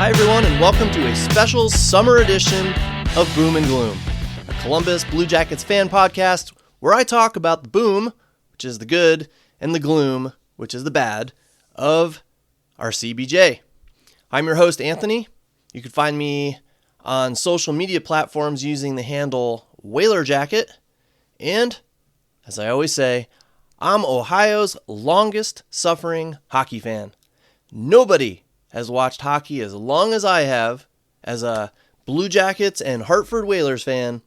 Hi everyone, and welcome to a special summer edition of Boom and Gloom, a Columbus Blue Jackets fan podcast where I talk about the boom, which is the good, and the gloom, which is the bad, of our CBJ. I'm your host, Anthony. You can find me on social media platforms using the handle Whaler Jacket, and, as I always say, I'm Ohio's longest suffering hockey fan. Nobody has watched hockey as long as I have as a Blue Jackets and Hartford Whalers fan,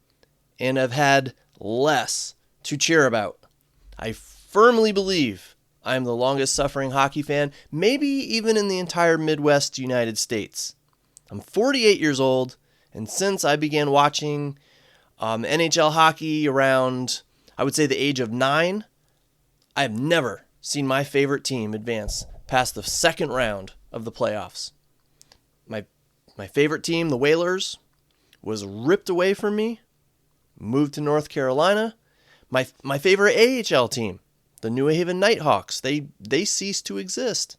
and have had less to cheer about. I firmly believe I'm the longest suffering hockey fan, maybe even in the entire Midwest United States. I'm 48 years old, and since I began watching NHL hockey around, I would say, the age of 9, I have never seen my favorite team advance past the second round of the playoffs. My favorite team, the Whalers, was ripped away from me, moved to North Carolina. My favorite AHL team, the New Haven Nighthawks, they ceased to exist.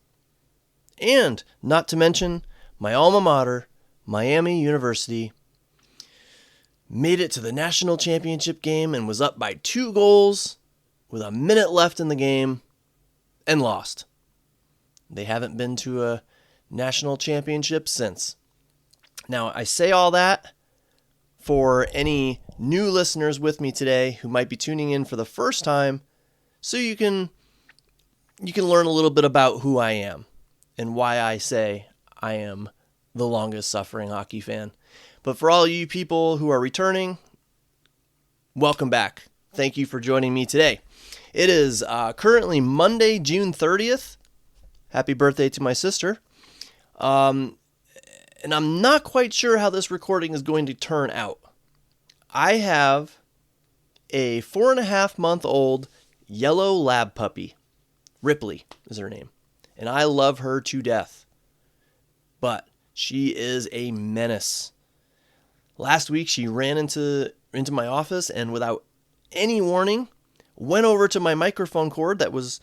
And, not to mention, my alma mater, Miami University, made it to the national championship game and was up by 2 goals with a minute left in the game and lost. They haven't been to a national championship since. Now, I say all that for any new listeners with me today who might be tuning in for the first time, so you can learn a little bit about who I am and why I say I am the longest suffering hockey fan. But for all you people who are returning, welcome back. Thank you for joining me today. It is currently Monday, June 30th. Happy birthday to my sister. And I'm not quite sure how this recording is going to turn out. I have a 4.5-month-old yellow lab puppy. Ripley is her name. And I love her to death. But she is a menace. Last week, she ran into my office and without any warning, went over to my microphone cord that was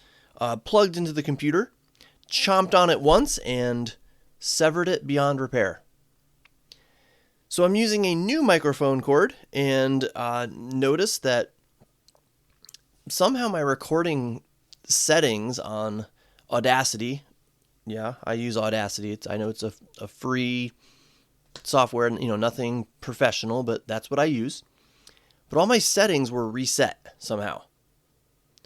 plugged into the computer, chomped on it once, and severed it beyond repair. So I'm using a new microphone cord and noticed that somehow my recording settings on Audacity, yeah, I use Audacity. I know it's a free software, nothing professional, but that's what I use. But all my settings were reset somehow.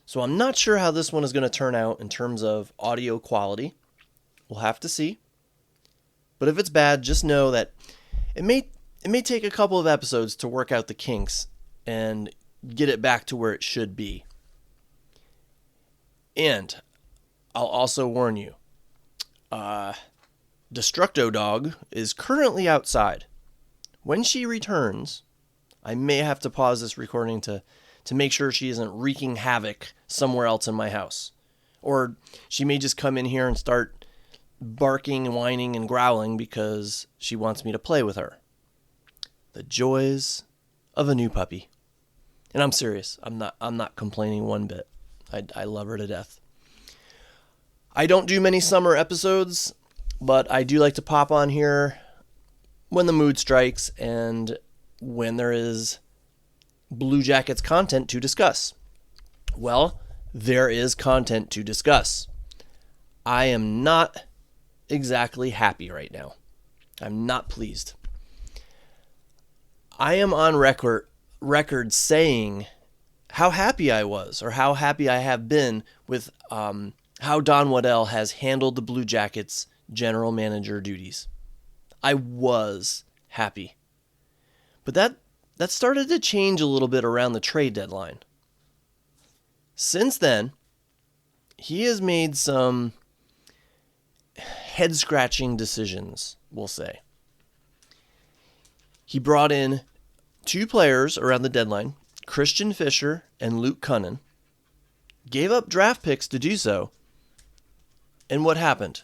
So I'm not sure how this one is going to turn out in terms of audio quality. We'll have to see. But if it's bad, just know that it may take a couple of episodes to work out the kinks and get it back to where it should be. And I'll also warn you, Destructo Dog is currently outside. When she returns, I may have to pause this recording to make sure she isn't wreaking havoc somewhere else in my house. Or she may just come in here and start barking and whining and growling because she wants me to play with her. The joys of a new puppy. And I'm serious. I'm not complaining one bit. I love her to death. I don't do many summer episodes, but I do like to pop on here when the mood strikes and when there is Blue Jackets content to discuss. Well, there is content to discuss. I am not exactly happy right now. I'm not pleased. I am on record saying how happy I was, or how happy I have been with how Don Waddell has handled the Blue Jackets general manager duties. I was happy. But that started to change a little bit around the trade deadline. Since then, he has made some head-scratching decisions, we'll say. He brought in 2 players around the deadline, Christian Fischer and Luke Kunin, gave up draft picks to do so, and what happened?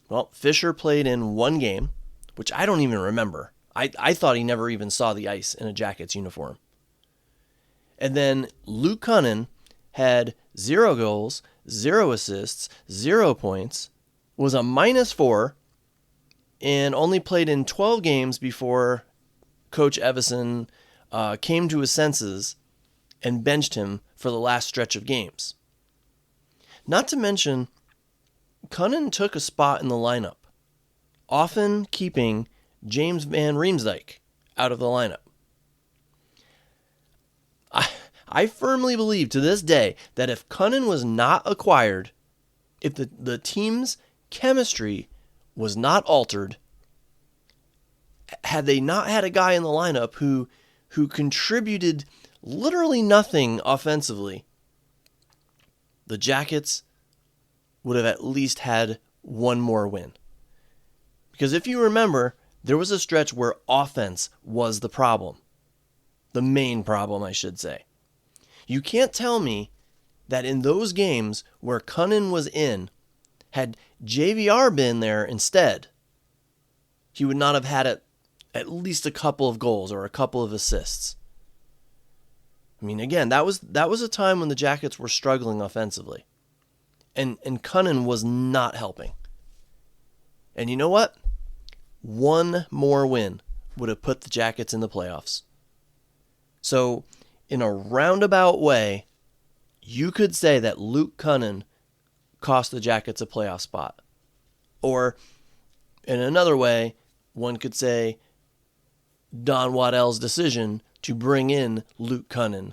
Well, Fischer played in 1 game, which I don't even remember. I thought he never even saw the ice in a Jackets uniform. And then Luke Kunin had 0 goals, 0 assists, 0 points, was a -4 and only played in 12 games before Coach Evison came to his senses and benched him for the last stretch of games. Not to mention, Cunnin took a spot in the lineup, often keeping James Van Riemsdyk out of the lineup. I firmly believe to this day that if Cunnin was not acquired, if the team's chemistry was not altered, had they not had a guy in the lineup who contributed literally nothing offensively, the Jackets would have at least had one more win. Because if you remember, there was a stretch where offense was the problem. The main problem, I should say. You can't tell me that in those games where Cunnin was in, had JVR been there instead, he would not have had at least a couple of goals or a couple of assists. I mean, again, that was a time when the Jackets were struggling offensively. And Cunnin was not helping. And you know what? One more win would have put the Jackets in the playoffs. So, in a roundabout way, you could say that Luke Cunnin cost the Jackets a playoff spot. Or, in another way, one could say Don Waddell's decision to bring in Luke Cunnin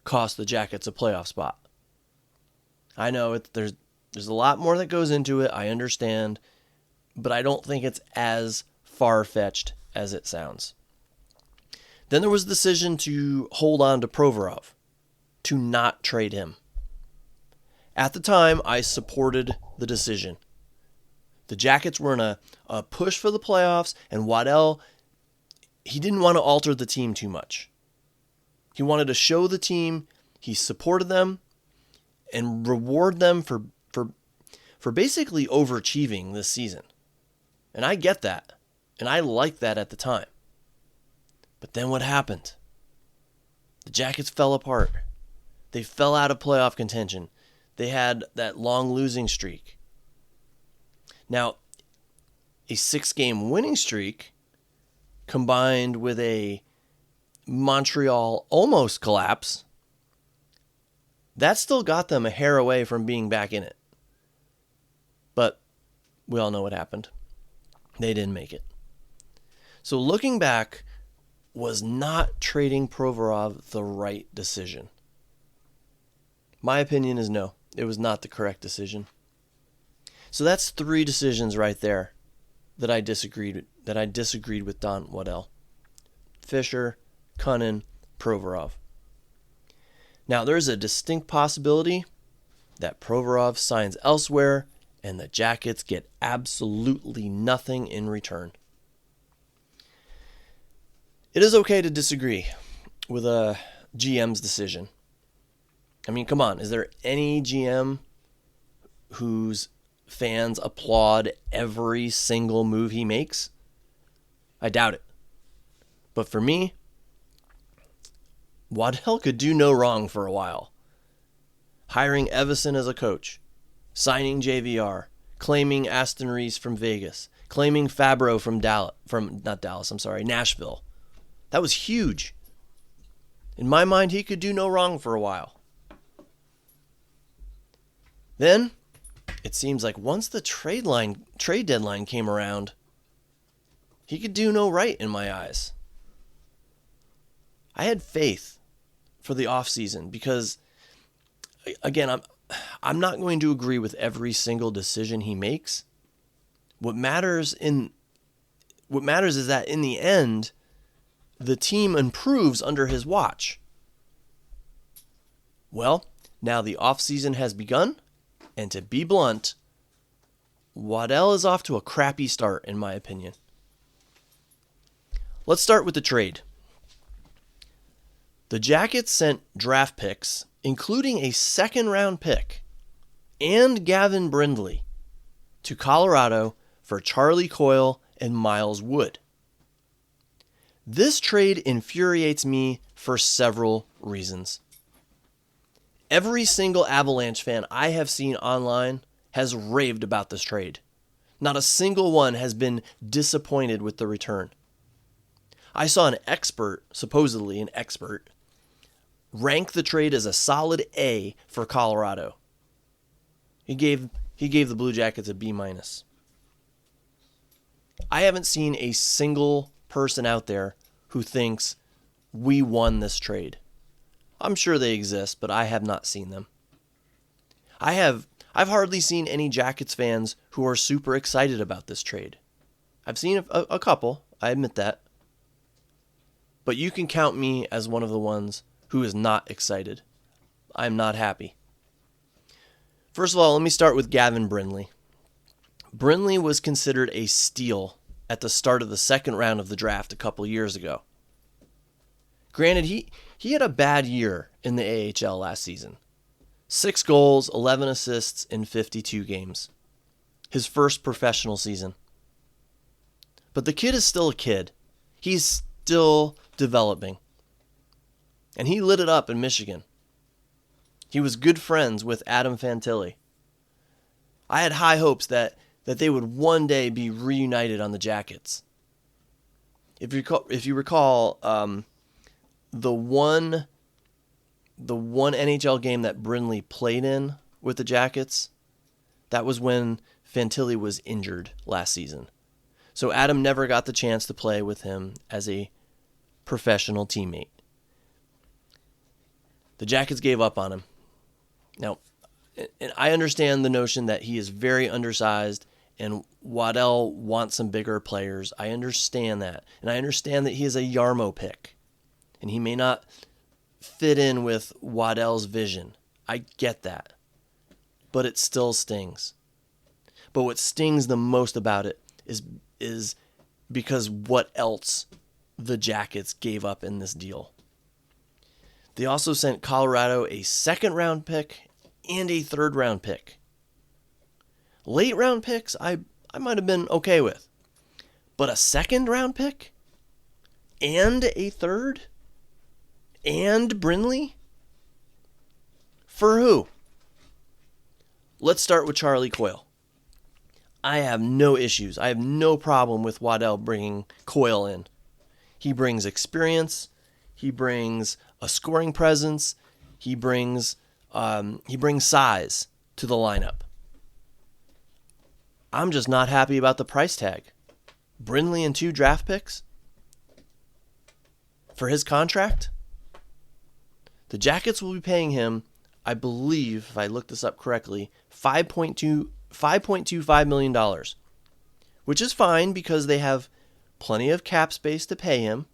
cost the Jackets a playoff spot. I know there's a lot more that goes into it, I understand, but I don't think it's as far-fetched as it sounds. Then there was the decision to hold on to Provorov, to not trade him. At the time, I supported the decision. The Jackets were in a push for the playoffs, and Waddell, he didn't want to alter the team too much. He wanted to show the team he supported them and reward them for basically overachieving this season. And I get that, and I liked that at the time. But then what happened? The Jackets fell apart. They fell out of playoff contention. They had that long losing streak. Now, a 6-game winning streak combined with a Montreal almost collapse, that still got them a hair away from being back in it. But we all know what happened. They didn't make it. So looking back, was not trading Provorov the right decision? My opinion is no. It was not the correct decision. So that's 3 decisions right there that I disagreed with Don Waddell. Fisher, Cunnin, Provorov. Now there's a distinct possibility that Provorov signs elsewhere and the Jackets get absolutely nothing in return. It is okay to disagree with a GM's decision. I mean, come on, is there any GM whose fans applaud every single move he makes? I doubt it. But for me, Waddell could do no wrong for a while. Hiring Evison as a coach, signing JVR, claiming Aston Reese from Vegas, claiming Fabro from Nashville. That was huge. In my mind, he could do no wrong for a while. Then, it seems like once the trade deadline came around, he could do no right in my eyes. I had faith for the offseason because, again, I'm not going to agree with every single decision he makes. What matters is that in the end, the team improves under his watch. Well, now the offseason has begun, and to be blunt, Waddell is off to a crappy start, in my opinion. Let's start with the trade. The Jackets sent draft picks, including a second-round pick, and Gavin Brindley, to Colorado for Charlie Coyle and Miles Wood. This trade infuriates me for several reasons. Every single Avalanche fan I have seen online has raved about this trade. Not a single one has been disappointed with the return. I saw an expert, supposedly an expert, rank the trade as a solid A for Colorado. He gave the Blue Jackets a B-. I haven't seen a single person out there who thinks we won this trade. I'm sure they exist, but I have not seen them. I've hardly seen any Jackets fans who are super excited about this trade. I've seen a couple, I admit that. But you can count me as one of the ones who is not excited. I'm not happy. First of all, let me start with Gavin Brindley. Brindley was considered a steal at the start of the second round of the draft a couple years ago. Granted, he had a bad year in the AHL last season. 6 goals, 11 assists in 52 games. His first professional season. But the kid is still a kid. He's still developing. And he lit it up in Michigan. He was good friends with Adam Fantilli. I had high hopes that they would one day be reunited on the Jackets. If you recall, the one NHL game that Brindley played in with the Jackets, that was when Fantilli was injured last season. So Adam never got the chance to play with him as a professional teammate. The Jackets gave up on him. Now, and I understand the notion that he is very undersized and Waddell wants some bigger players. I understand that. And I understand that he is a Yarmo pick. And he may not fit in with Waddell's vision. I get that. But it still stings. But what stings the most about it is because what else the Jackets gave up in this deal. They also sent Colorado a second-round pick and a third-round pick. Late-round picks, I might have been okay with. But a second-round pick? And a third? And Brindley? For who? Let's start with Charlie Coyle. I have no issues. I have no problem with Waddell bringing Coyle in. He brings experience. He brings a scoring presence. He brings size to the lineup. I'm just not happy about the price tag. Brindley and 2 draft picks for his contract. The Jackets will be paying him, I believe, if I look this up correctly, $5.25 million, which is fine because they have plenty of cap space to pay him,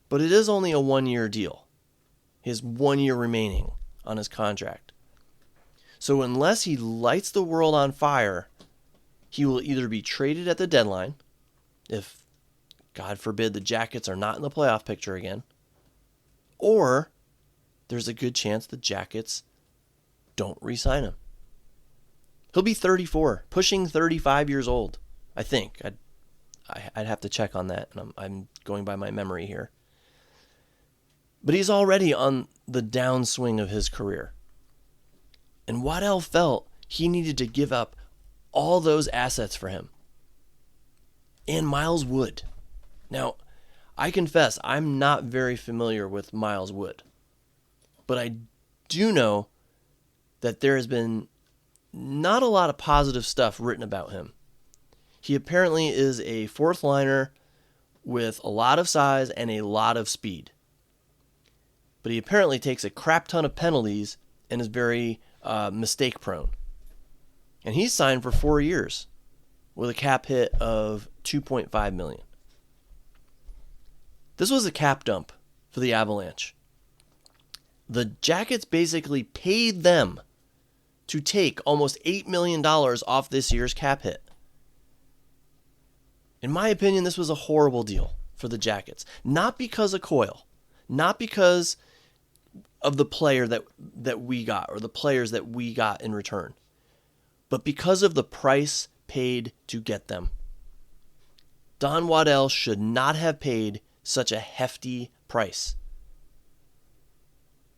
but it is only a 1-year deal. He has 1 year remaining on his contract. So unless he lights the world on fire, he will either be traded at the deadline, if, God forbid, the Jackets are not in the playoff picture again, or there's a good chance the Jackets don't re-sign him. He'll be 34, pushing 35 years old, I think. I'd have to check on that, and I'm going by my memory here. But he's already on the downswing of his career. And Waddell felt he needed to give up all those assets for him. And Miles Wood. Now, I confess, I'm not very familiar with Miles Wood. But I do know that there has been not a lot of positive stuff written about him. He apparently is a fourth liner with a lot of size and a lot of speed. But he apparently takes a crap ton of penalties and is very mistake prone. And he's signed for 4 years with a cap hit of $2.5 million. This was a cap dump for the Avalanche. The Jackets basically paid them to take almost $8 million off this year's cap hit. In my opinion, this was a horrible deal for the Jackets. Not because of Coyle, not because of the player that we got or the players that we got in return, but because of the price paid to get them. Don Waddell should not have paid such a hefty price.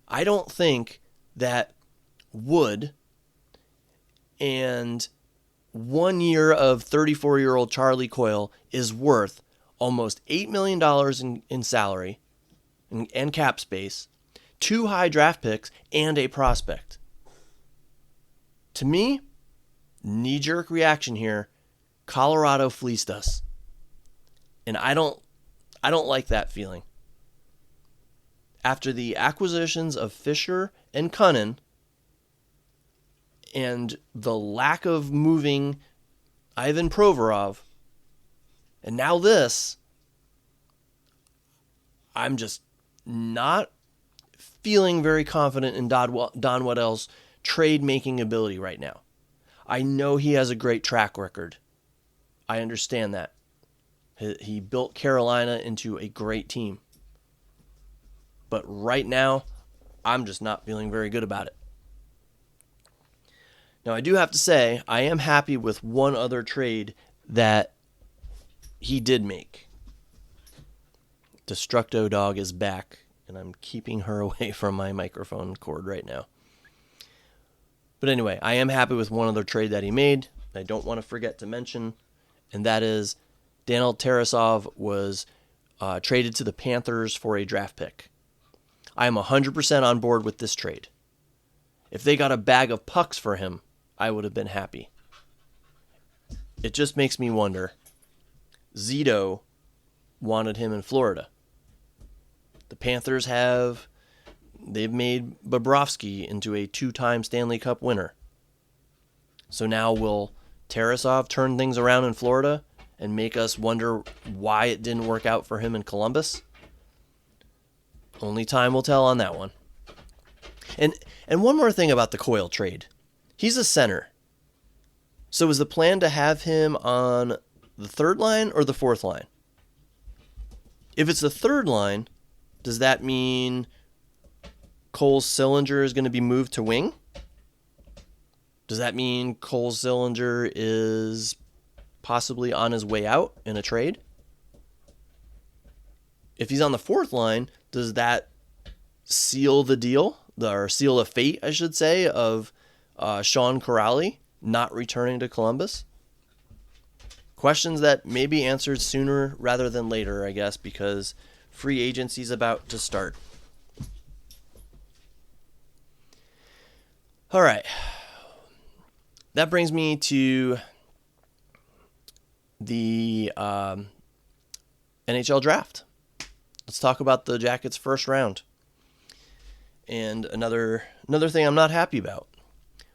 I don't think that Wood and 1 year of 34-year-old Charlie Coyle is worth almost $8 million in salary and cap space, 2 high draft picks, and a prospect. To me, knee-jerk reaction here, Colorado fleeced us. And I don't like that feeling. After the acquisitions of Fisher and Cunnin and the lack of moving Ivan Provorov, and now this, I'm just not feeling very confident in Don Waddell's trade-making ability right now. I know he has a great track record. I understand that. He built Carolina into a great team. But right now, I'm just not feeling very good about it. Now, I do have to say, I am happy with one other trade that he did make. Destructo Dog is back, and I'm keeping her away from my microphone cord right now. But anyway, I am happy with one other trade that he made. I don't want to forget to mention, and that is Daniel Tarasov was traded to the Panthers for a draft pick. I am 100% on board with this trade. If they got a bag of pucks for him, I would have been happy. It just makes me wonder. Zito wanted him in Florida. The Panthers they've made Bobrovsky into a 2-time Stanley Cup winner. So now will Tarasov turn things around in Florida and make us wonder why it didn't work out for him in Columbus? Only time will tell on that one. And one more thing about the Coyle trade. He's a center. So is the plan to have him on the third line or the fourth line? If it's the third line, does that mean Cole Sillinger is going to be moved to wing? Does that mean Cole Sillinger is possibly on his way out in a trade? If he's on the fourth line, does that seal the deal, or seal the fate, I should say, of Sean Corrali not returning to Columbus? Questions that may be answered sooner rather than later, I guess, because free agency is about to start. All right. That brings me to the NHL draft. Let's talk about the Jackets' first round. And another thing I'm not happy about.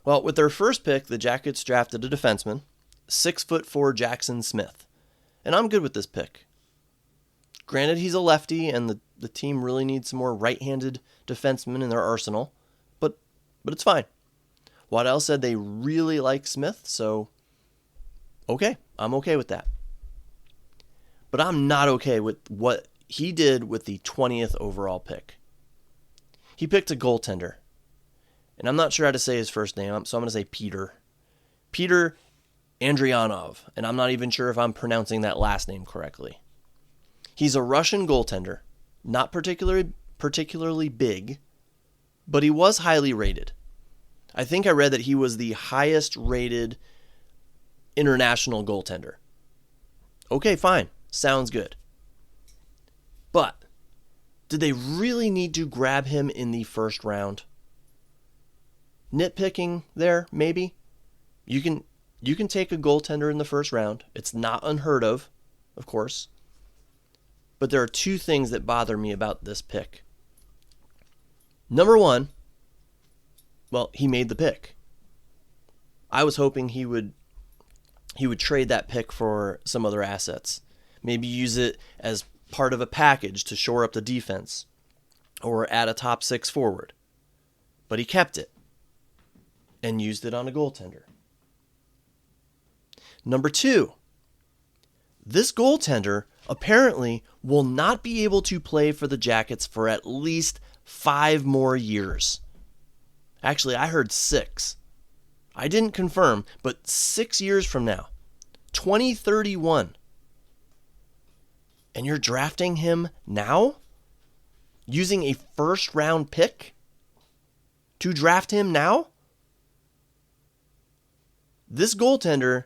Well, with their first pick, the Jackets drafted a defenseman, 6'4" Jackson Smith. And I'm good with this pick. Granted, he's a lefty, and the team really needs some more right-handed defensemen in their arsenal. But it's fine. Waddell said they really like Smith, so okay, I'm okay with that. But I'm not okay with what he did with the 20th overall pick. He picked a goaltender. And I'm not sure how to say his first name, so I'm going to say Peter. Peter Andrianov. And I'm not even sure if I'm pronouncing that last name correctly. He's a Russian goaltender. Not particularly big, but he was highly rated. I think I read that he was the highest rated international goaltender. Okay, fine. Sounds good. But did they really need to grab him in the first round? Nitpicking there, maybe. You can take a goaltender in the first round. It's not unheard of course. But there are two things that bother me about this pick. Number one, well, he made the pick. I was hoping he would trade that pick for some other assets. Maybe use it as part of a package to shore up the defense or add a top 6 forward. But he kept it and used it on a goaltender. Number two, this goaltender apparently will not be able to play for the Jackets for at least 5 more years. Actually, I heard 6. I didn't confirm, but 6 years from now, 2031. And you're drafting him now? Using a first round pick to draft him now? This goaltender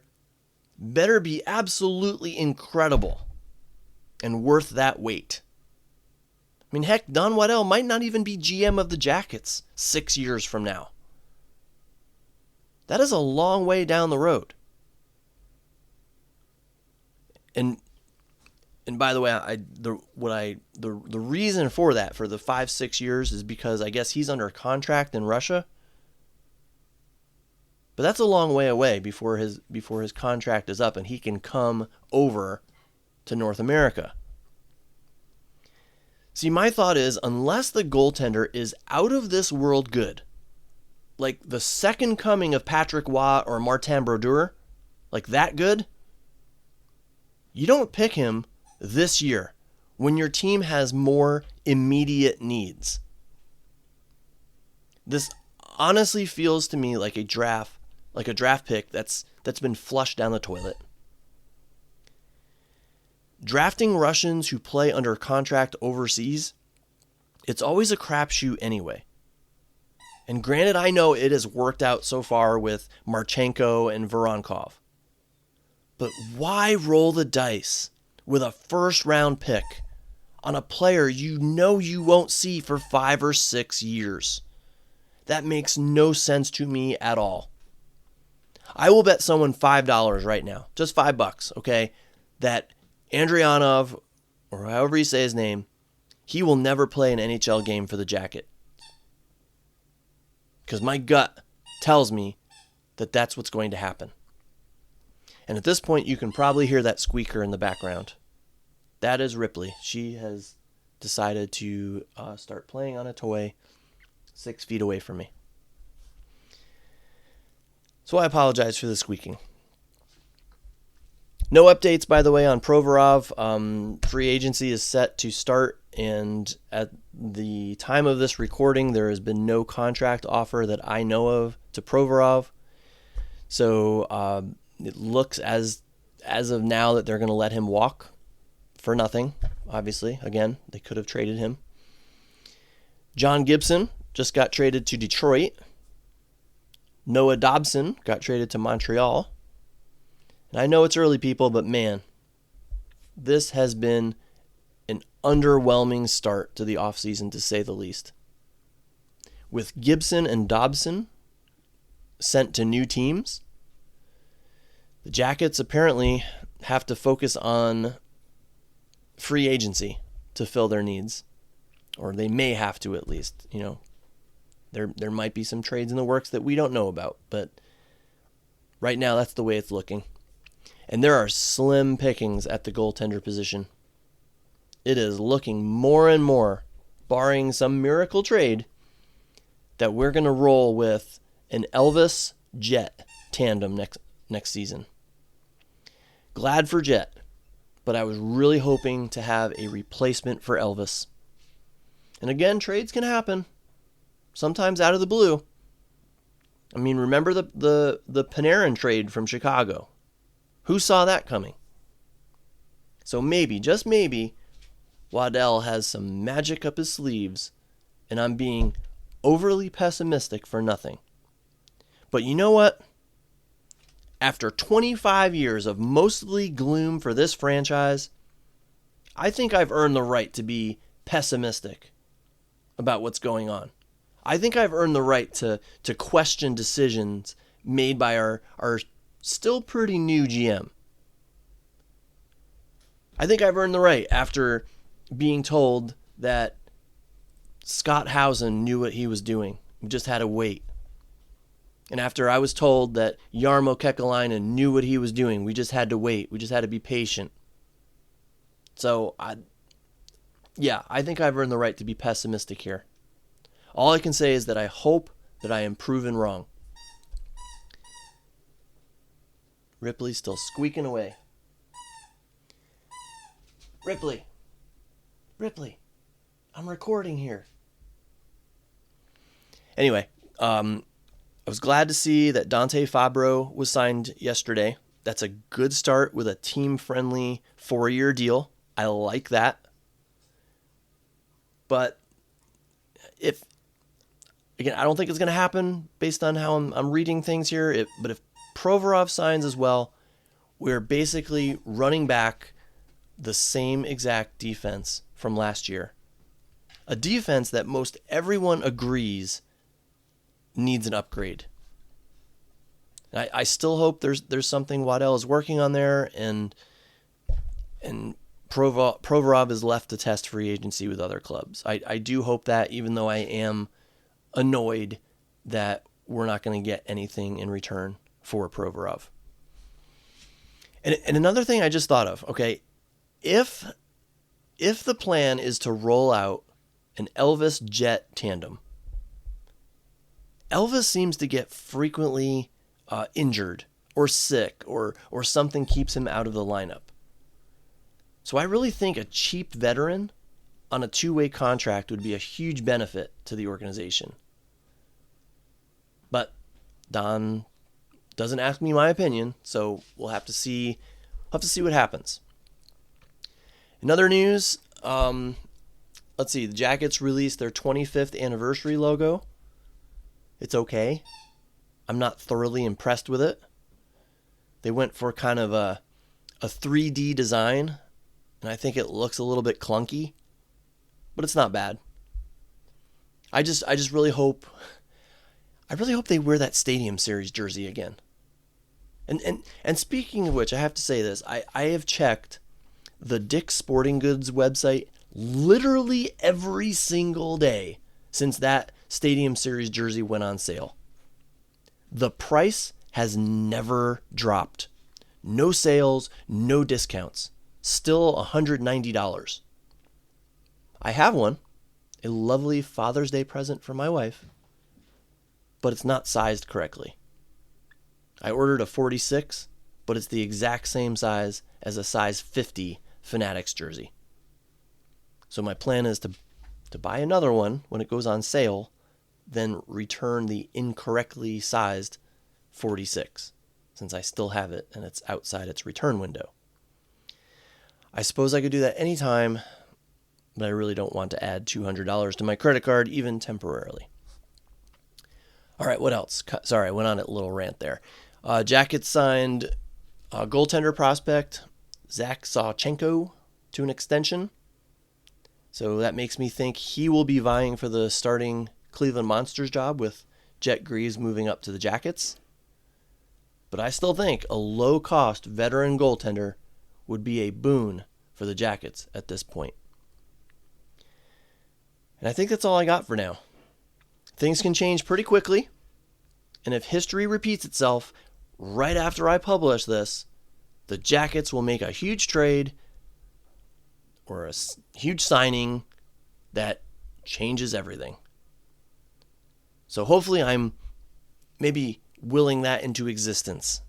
better be absolutely incredible and worth that wait. I mean, heck, Don Waddell might not even be GM of the Jackets 6 years from now. That is a long way down the road. And by the way, the reason for that, for the 5-6 years, is because I guess he's under contract in Russia. But that's a long way away before his contract is up and he can come over to North America. See, my thought is, unless the goaltender is out of this world good, like the second coming of Patrick Waugh or Martin Brodeur, like that good, you don't pick him this year when your team has more immediate needs. This honestly feels to me like a draft pick that's been flushed down the toilet. Drafting Russians who play under contract overseas, it's always a crapshoot anyway. And granted, I know it has worked out so far with Marchenko and Voronkov. But why roll the dice with a first-round pick on a player you know you won't see for 5 or 6 years? That makes no sense to me at all. I will bet someone $5 right now, just $5, okay, that Andrianov, or however you say his name, he will never play an NHL game for the Jacket. Because my gut tells me that that's what's going to happen. And at this point, you can probably hear that squeaker in the background. That is Ripley. She has decided to start playing on a toy 6 feet away from me. So I apologize for the squeaking. No updates, by the way, on Provorov. Free agency is set to start, and at the time of this recording, there has been no contract offer that I know of to Provorov. So it looks as of now that they're going to let him walk for nothing, obviously. Again, they could have traded him. John Gibson just got traded to Detroit. Noah Dobson got traded to Montreal. And I know it's early, people, but man, this has been an underwhelming start to the offseason, to say the least. With Gibson and Dobson sent to new teams, the Jackets apparently have to focus on free agency to fill their needs. Or they may have to, at least. You know, there might be some trades in the works that we don't know about, but right now that's the way it's looking. And there are slim pickings at the goaltender position. It is looking more and more, barring some miracle trade, that we're going to roll with an Elvis Jet tandem next season. Glad for Jet, but I was really hoping to have a replacement for Elvis. And again, trades can happen, sometimes out of the blue. I mean, remember the Panarin trade from Chicago? Who saw that coming? So maybe, just maybe, Waddell has some magic up his sleeves, and I'm being overly pessimistic for nothing. But you know what? After 25 years of mostly gloom for this franchise, I think I've earned the right to be pessimistic about what's going on. I think I've earned the right to question decisions made by our still pretty new GM. I think I've earned the right after being told that Scott Housen knew what he was doing. We just had to wait. And after I was told that Jarmo Kekalainen knew what he was doing, we just had to wait. We just had to be patient. So, I think I've earned the right to be pessimistic here. All I can say is that I hope that I am proven wrong. Ripley's still squeaking away. Ripley, I'm recording here. Anyway, I was glad to see that Dante Fabro was signed yesterday. That's a good start with a team-friendly 4-year deal. I like that. But I don't think it's going to happen based on how I'm reading things here. But if Provorov signs as well, we're basically running back the same exact defense from last year. A defense that most everyone agrees needs an upgrade. I still hope there's something Waddell is working on there, and Provorov is left to test free agency with other clubs. I do hope that, even though I am annoyed that we're not going to get anything in return for Provorov. And another thing I just thought of, okay, if the plan is to roll out an Elvis Jet tandem, Elvis seems to get frequently injured or sick or something keeps him out of the lineup. So I really think a cheap veteran on a two-way contract would be a huge benefit to the organization. But Don doesn't ask me my opinion, so we'll have to see what happens. In other news, let's see, the Jackets released their 25th anniversary logo. It's okay. I'm not thoroughly impressed with it. They went for kind of a 3D design, and I think it looks a little bit clunky, but it's not bad. I really hope they wear that Stadium Series jersey again. And speaking of which, I have to say this. I have checked the Dick's Sporting Goods website literally every single day since that Stadium Series jersey went on sale. The price has never dropped. No sales, no discounts. Still $190. I have one, a lovely Father's Day present for my wife, but it's not sized correctly. I ordered a 46, but it's the exact same size as a size 50 Fanatics jersey. So my plan is to buy another one when it goes on sale, then return the incorrectly sized 46, since I still have it and it's outside its return window. I suppose I could do that anytime, but I really don't want to add $200 to my credit card, even temporarily. All right, what else? Sorry, I went on a little rant there. Jackets signed goaltender prospect Zach Sawchenko to an extension. So that makes me think he will be vying for the starting Cleveland Monsters job with Jet Greaves moving up to the Jackets. But I still think a low-cost veteran goaltender would be a boon for the Jackets at this point. And I think that's all I got for now. Things can change pretty quickly, and if history repeats itself right after I publish this, the Jackets will make a huge trade or a huge signing that changes everything. So hopefully I'm maybe willing that into existence,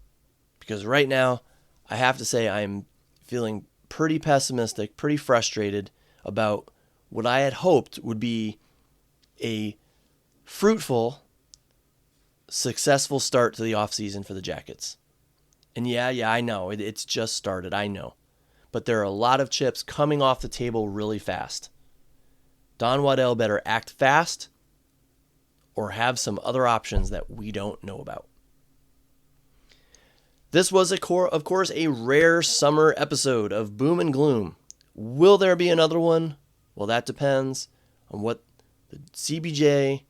because right now I have to say I'm feeling pretty pessimistic, pretty frustrated about what I had hoped would be a fruitful, successful start to the offseason for the Jackets. And yeah, I know, it's just started, I know. But there are a lot of chips coming off the table really fast. Don Waddell better act fast or have some other options that we don't know about. This was, of course, a rare summer episode of Boom and Gloom. Will there be another one? Well, that depends on what the CBJ,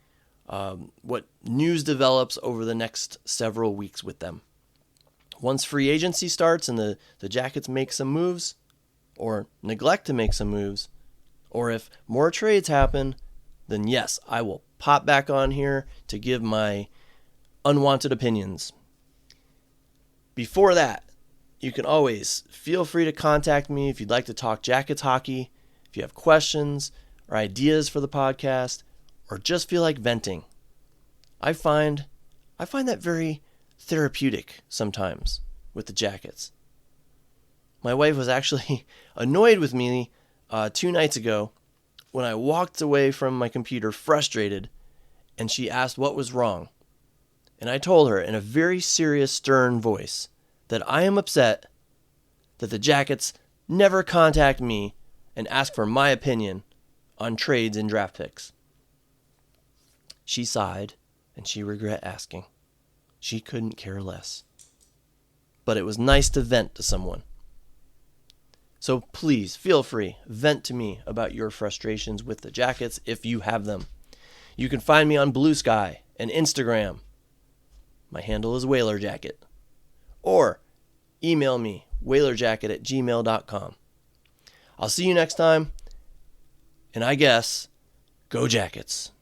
what news develops over the next several weeks with them. Once free agency starts and the Jackets make some moves, or neglect to make some moves, or if more trades happen, then yes, I will pop back on here to give my unwanted opinions. Before that, you can always feel free to contact me if you'd like to talk Jackets hockey, if you have questions or ideas for the podcast, or just feel like venting. I find that very therapeutic sometimes with the Jackets. My wife was actually annoyed with me 2 nights ago when I walked away from my computer frustrated, and she asked what was wrong. And I told her in a very serious, stern voice that I am upset that the Jackets never contact me and ask for my opinion on trades and draft picks. She sighed, and she regret asking. She couldn't care less. but it was nice to vent to someone. So please feel free, vent to me about your frustrations with the jackets if you have them. You can find me on Blue Sky and Instagram. My handle is WhalerJacket. Or email me, whalerjacket@gmail.com. I'll see you next time, and I guess, go Jackets.